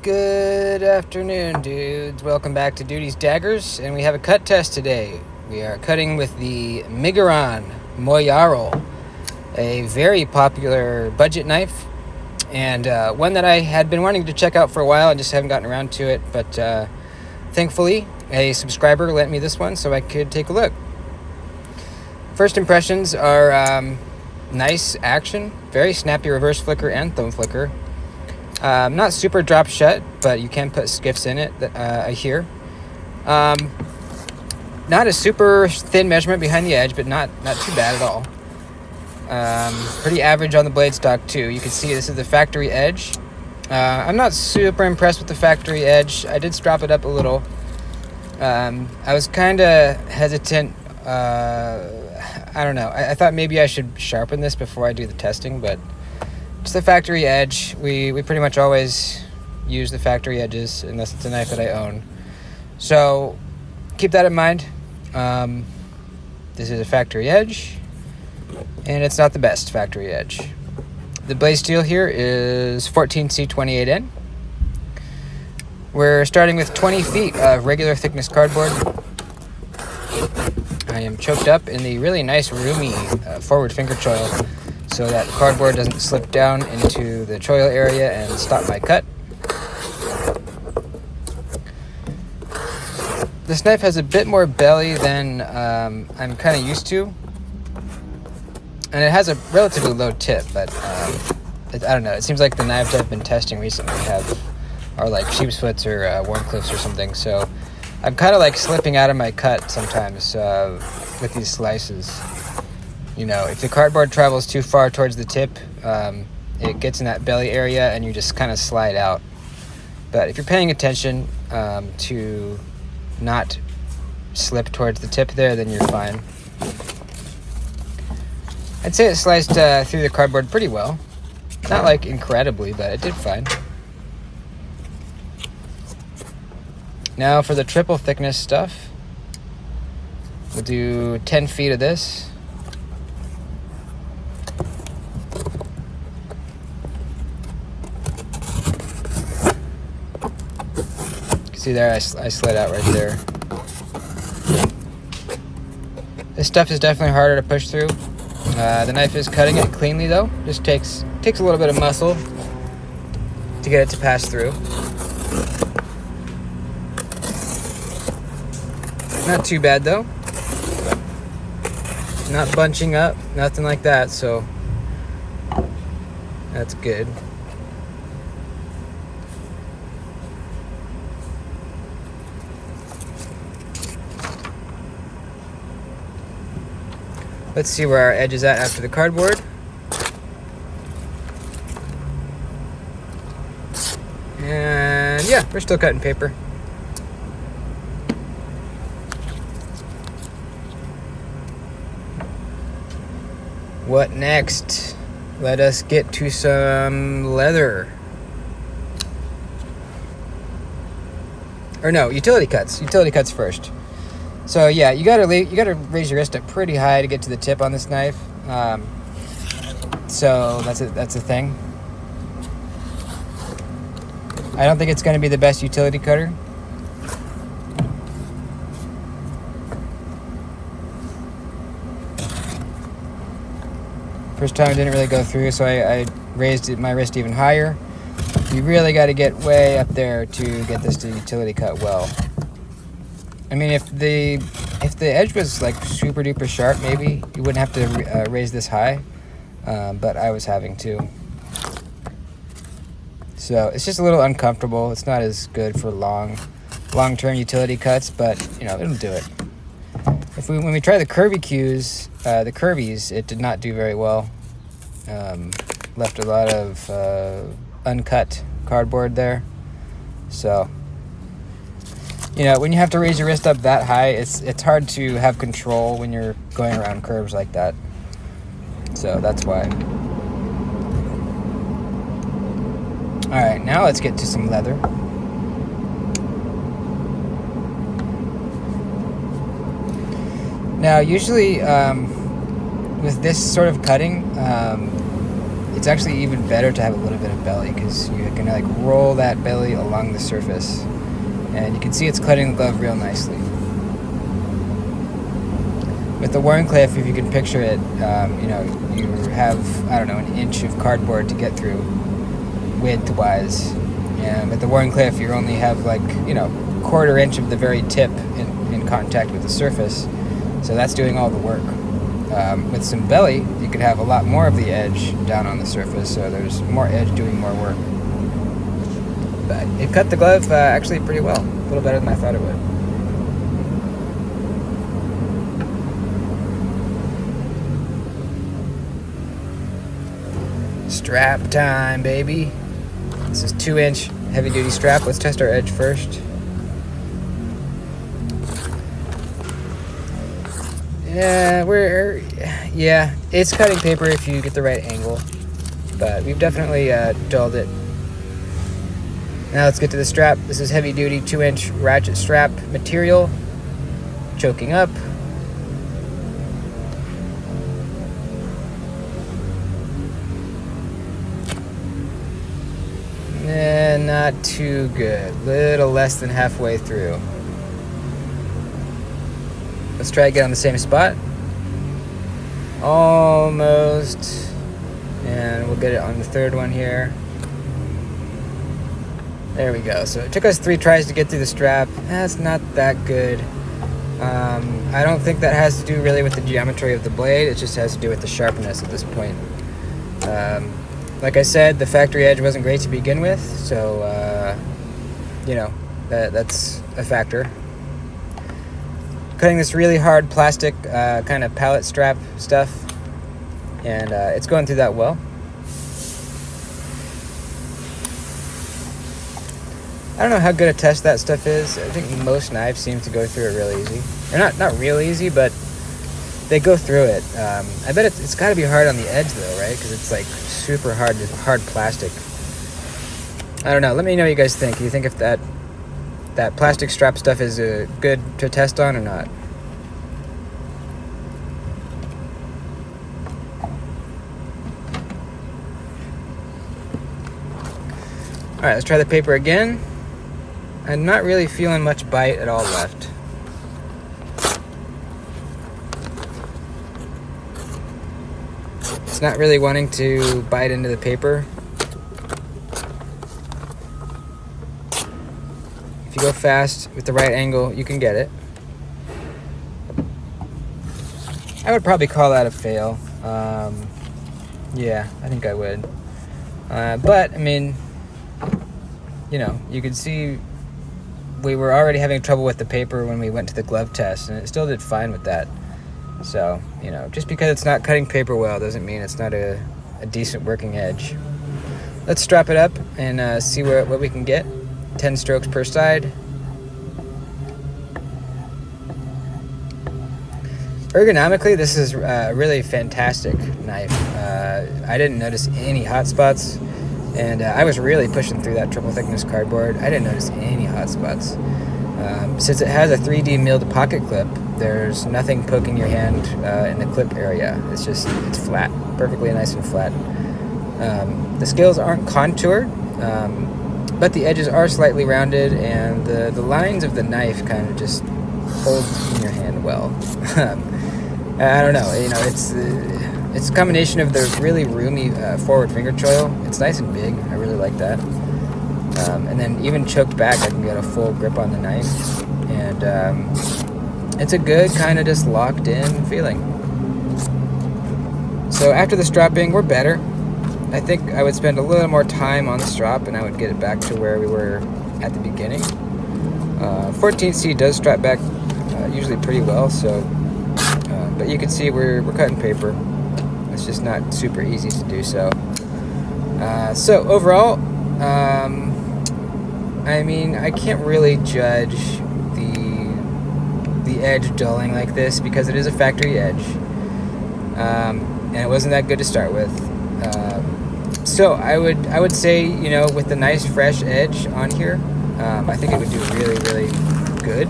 Good afternoon, dudes. Welcome back to Duty's Daggers, and we have a cut test today. We are cutting with the Miguron Moyarl, a very popular budget knife, and one that I had been wanting to check out for a while and just haven't gotten around to it, but thankfully a subscriber lent me this one so I could take a look. First impressions are nice action, very snappy reverse flicker and thumb flicker. Not super drop shut, but you can put skiffs in it, I hear. Not a super thin measurement behind the edge, but not too bad at all. Pretty average on the blade stock too. You can see this is the factory edge. I'm not super impressed with the factory edge. I did strop it up a little. I was kind of hesitant. I don't know. I thought maybe I should sharpen this before I do the testing, but it's the factory edge. We pretty much always use the factory edges unless it's a knife that I own. So keep that in mind. This is a factory edge, and it's not the best factory edge. The blade steel here is 14C28N. We're starting with 20 feet of regular thickness cardboard. I am choked up in the really nice roomy forward finger choil, so that cardboard doesn't slip down into the choil area and stop my cut. This knife has a bit more belly than I'm kind of used to, and it has a relatively low tip, but I don't know, it seems like the knives I've been testing recently are like sheepsfoots or Warncliffes or something, so I'm kind of like slipping out of my cut sometimes with these slices. You know, if the cardboard travels too far towards the tip, it gets in that belly area and you just kind of slide out. But if you're paying attention to not slip towards the tip there, then you're fine. I'd say it sliced through the cardboard pretty well. Not like incredibly, but it did fine. Now for the triple thickness stuff, we'll do 10 feet of this. See there, I slid out right there. This stuff is definitely harder to push through. The knife is cutting it cleanly though. Just takes a little bit of muscle to get it to pass through. Not too bad though. Not bunching up, nothing like that, so that's good. Let's see where our edge is at after the cardboard. And yeah, we're still cutting paper. What next? Let us get to some leather. Or no, utility cuts. Utility cuts first. So yeah, you gotta raise your wrist up pretty high to get to the tip on this knife. So that's a thing. I don't think it's gonna be the best utility cutter. First time it didn't really go through, so I raised my wrist even higher. You really got to get way up there to get this to utility cut well. I mean, if the edge was like super duper sharp, maybe you wouldn't have to raise this high, but I was having to. So it's just a little uncomfortable. It's not as good for long-term utility cuts, but you know, it'll do it. When we try the curvy cues, the curvies, it did not do very well. Left a lot of uncut cardboard there. So, you know, when you have to raise your wrist up that high, it's hard to have control when you're going around curves like that. So that's why. All right, now let's get to some leather. Now, usually with this sort of cutting, it's it's actually even better to have a little bit of belly, because you can like roll that belly along the surface, and you can see it's cutting the glove real nicely. With the Wharncliffe, if you can picture it, you know, you have, I don't know, an inch of cardboard to get through width-wise. And with the Wharncliffe, you only have like, you know, quarter inch of the very tip in contact with the surface. So that's doing all the work. With some belly, you could have a lot more of the edge down on the surface, so there's more edge doing more work. But it cut the glove actually pretty well, a little better than I thought it would. Strap time, baby. This is 2-inch heavy duty strap. Let's test our edge first. Yeah, it's cutting paper if you get the right angle, but we've definitely dulled it. Now let's get to the strap. This is heavy duty 2-inch ratchet strap material. Choking up. Not too good. Little less than halfway through. Let's try again on the same spot. Almost. And we'll get it on the third one here. There we go. So it took us 3 tries to get through the strap. That's not that good. I don't think that has to do really with the geometry of the blade. It just has to do with the sharpness at this point. Like I said, the factory edge wasn't great to begin with, so you know, that's a factor. Cutting this really hard plastic kind of pallet strap stuff, and it's going through that well. I don't know how good a test that stuff is. I think most knives seem to go through it real easy. Or not real easy, but they go through it. I bet it's got to be hard on the edge though, right? Because it's like super hard plastic. I don't know. Let me know what you guys think. Do you think if that plastic strap stuff is good to test on or not? All right, let's try the paper again. I'm not really feeling much bite at all left. It's not really wanting to bite into the paper. If you go fast with the right angle, you can get it. I would probably call that a fail. Yeah, I think I would. But, I mean, you know, you could see we were already having trouble with the paper when we went to the glove test, and it still did fine with that. So, you know, just because it's not cutting paper well doesn't mean it's not a decent working edge. Let's strap it up and see what we can get. 10 strokes per side. Ergonomically, this is a really fantastic knife. I didn't notice any hot spots, and I was really pushing through that triple thickness cardboard. I didn't notice any hot spots. Since it has a 3D milled pocket clip, there's nothing poking your hand in the clip area. It's flat, perfectly nice and flat. The scales aren't contoured, but the edges are slightly rounded, and the lines of the knife kind of just hold in your hand well. I don't know, you know, it's a combination of the really roomy forward finger choil. It's nice and big. I really like that. And then even choked back, I can get a full grip on the knife, and it's a good kind of just locked in feeling. So after the strapping, we're better. I think I would spend a little more time on the strap, and I would get it back to where we were at the beginning. 14C does strap back usually pretty well, so but you can see we're cutting paper. It's just not super easy to do so. So overall, I mean, I can't really judge the edge dulling like this because it is a factory edge, and it wasn't that good to start with. So I would say, you know, with the nice fresh edge on here, I think it would do really, really good.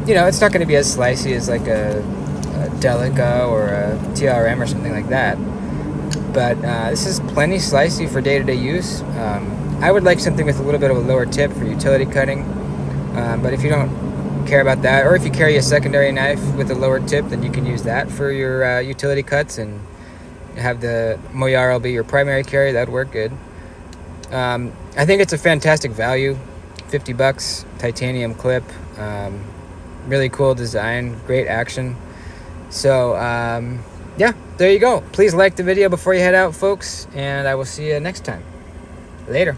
You know, it's not going to be as slicey as like a Delica or a TRM or something like that. But this is plenty slicey for day-to-day use. I would like something with a little bit of a lower tip for utility cutting. But if you don't care about that, or if you carry a secondary knife with a lower tip, then you can use that for your utility cuts and have the Moyarl be your primary carry. That'd work good. I think it's a fantastic value. $50, titanium clip, really cool design, great action. So yeah, there you go. Please like the video before you head out, folks, and I will see you next time. Later.